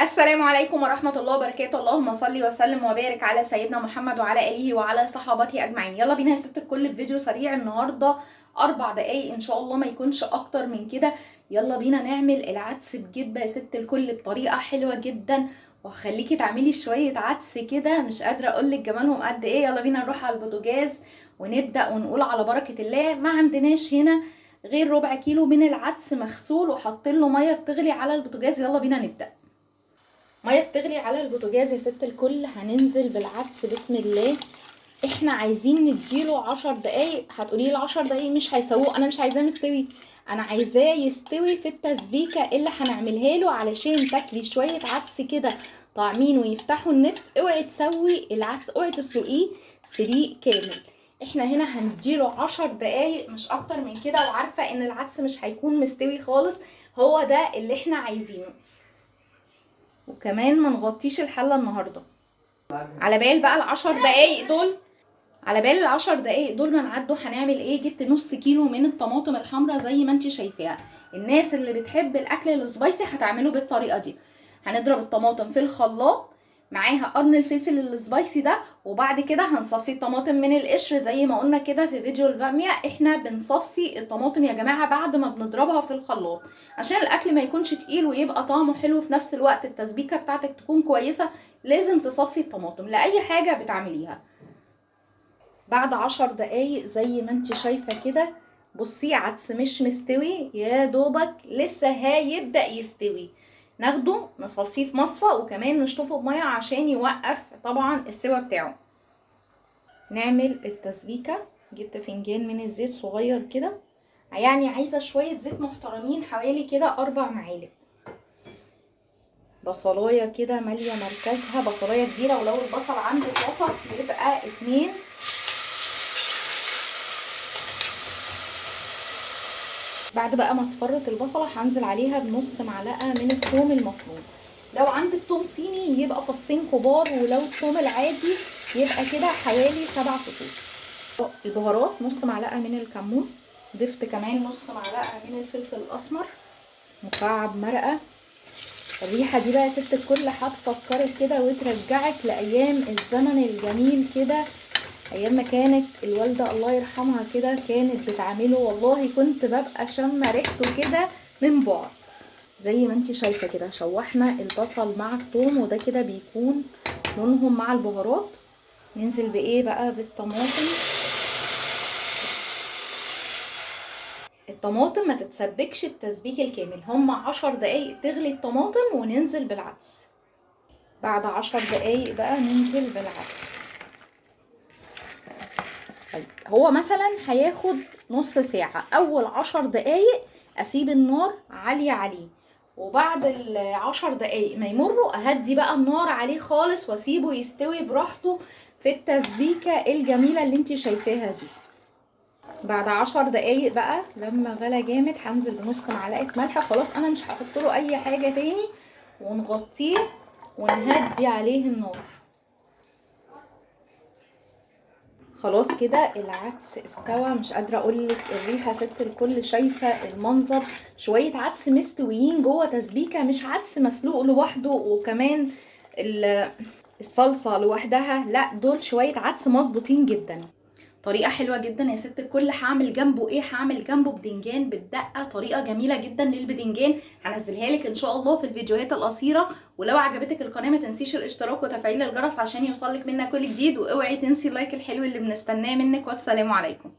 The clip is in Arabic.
السلام عليكم ورحمة الله وبركاته. اللهم صل وسلم وبارك على سيدنا محمد وعلى آله وعلى صحابته أجمعين. يلا بينا يا ست الكل في فيديو سريع النهاردة 4 دقايق إن شاء الله، ما يكونش أكتر من كده. يلا بينا نعمل العدس بجبة يا ست الكل بطريقة حلوة جدا، وهخليكي تعملي شوية عدس كده مش قادرة أقولك جمالهم قد إيه. يلا بينا نروح على البوتاجاز ونبدأ ونقول على بركة الله. ما عندناش هنا غير ربع كيلو من العدس مغسول وحاطين له مية بتغلي على البوتاجاز. يلا بينا نبدأ. ميه بتغلي على البوتاجاز يا ست الكل، هننزل بالعدس بسم الله. احنا عايزين نديله 10 دقايق. هتقولي لي 10 دقايق مش هيسووه، انا مش عايزاه مستوي، انا عايزاه يستوي في التسبيكه اللي هنعملها له علشان تاكلي شويه عدس كده طعمين ويفتحوا النفس. اوعي تسوي العدس، اوعي تسلقيه سليق كامل. احنا هنا هنديله 10 دقايق مش اكتر من كده، وعارفه ان العدس مش هيكون مستوي خالص، هو ده اللي احنا عايزينه. وكمان ما نغطيش الحله النهارده. على بال بقى العشر دقايق دول، ما نعدوا هنعمل ايه. جبت نص كيلو من الطماطم الحمراء زي ما انت شايفاها. الناس اللي بتحب الاكل السبايسي هتعمله بالطريقه دي. هنضرب الطماطم في الخلاط معاها قرن الفلفل السبايسي ده، وبعد كده هنصفي الطماطم من القشر زي ما قلنا كده في فيديو الباميه. احنا بنصفي الطماطم يا جماعه بعد ما بنضربها في الخلاط عشان الاكل ما يكونش تقيل ويبقى طعمه حلو في نفس الوقت التسبيكه بتاعتك تكون كويسه. لازم تصفي الطماطم لاي حاجه بتعمليها. بعد 10 دقايق زي ما انت شايفه كده، بصي عدس مش مستوي يا دوبك، لسه هيبدأ يستوي. ناخده نصفيه في مصفى وكمان نشطفه بميه عشان يوقف طبعا السوا بتاعه. نعمل التسبيكه. جبت فنجان من الزيت صغير كده، يعني عايزه شويه زيت محترمين، حوالي كده 4 معالق. بصلايه كده ماليه مركزها، بصلايه كبيره، ولو البصل عندك وسط يبقى 2. بعد بقى ما اصفرت البصله هنزل عليها بنص معلقه من الثوم المفروم. لو عندك ثوم صيني يبقى فصين كبار، ولو الثوم العادي يبقى كده حوالي 7 فصوص. البهارات نص معلقه من الكمون، ضفت كمان نص معلقه من الفلفل الاسمر، مكعب مرقه. الريحه دي بقى يا ست الكل هتفكرك كده وترجعك لايام الزمن الجميل كده، ايام ما كانت الوالده الله يرحمها كده كانت بتعمله. والله كنت ببقى شامه ريحته كده من بعد. زي ما انتي شايفه كده شوحنا البصل مع الثوم، وده كده بيكون لونهم مع البهارات. ننزل بايه بقى؟ بالطماطم. الطماطم ما تتسبكش التسبيك الكامل، هم 10 دقايق تغلي الطماطم وننزل بالعدس. بعد 10 دقايق بقى ننزل بالعدس. طيب هو مثلا هياخد نص ساعة. اول 10 دقايق اسيب النار عالية عليه، وبعد ال10 دقايق ما يمروا اهدي بقى النار عليه خالص واسيبه يستوي براحته في التسبيكة الجميلة اللي انت شايفاها دي. بعد 10 دقايق بقى لما غلى جامد هنزل بنص معلقة ملح. خلاص انا مش هحط له اي حاجة تاني، ونغطيه ونهدي عليه النار. خلاص كده العدس استوى. مش قادره اقولك الريحه ست الكل، شايفه المنظر. شويه عدس مستويين جوه تسبيكه، مش عدس مسلوق لوحده وكمان الصلصه لوحدها، لا دول شويه عدس مظبوطين جدا. طريقه حلوه جدا يا ست الكل. هعمل جنبه ايه؟ هعمل جنبه بدنجان بالدقه، طريقه جميله جدا للبدنجان، هنزلها لك ان شاء الله في الفيديوهات القصيره. ولو عجبتك القناه ما تنسيش الاشتراك وتفعيل الجرس عشان يوصلك منا كل جديد، واوعي تنسي اللايك الحلو اللي بنستناه منك. والسلام عليكم.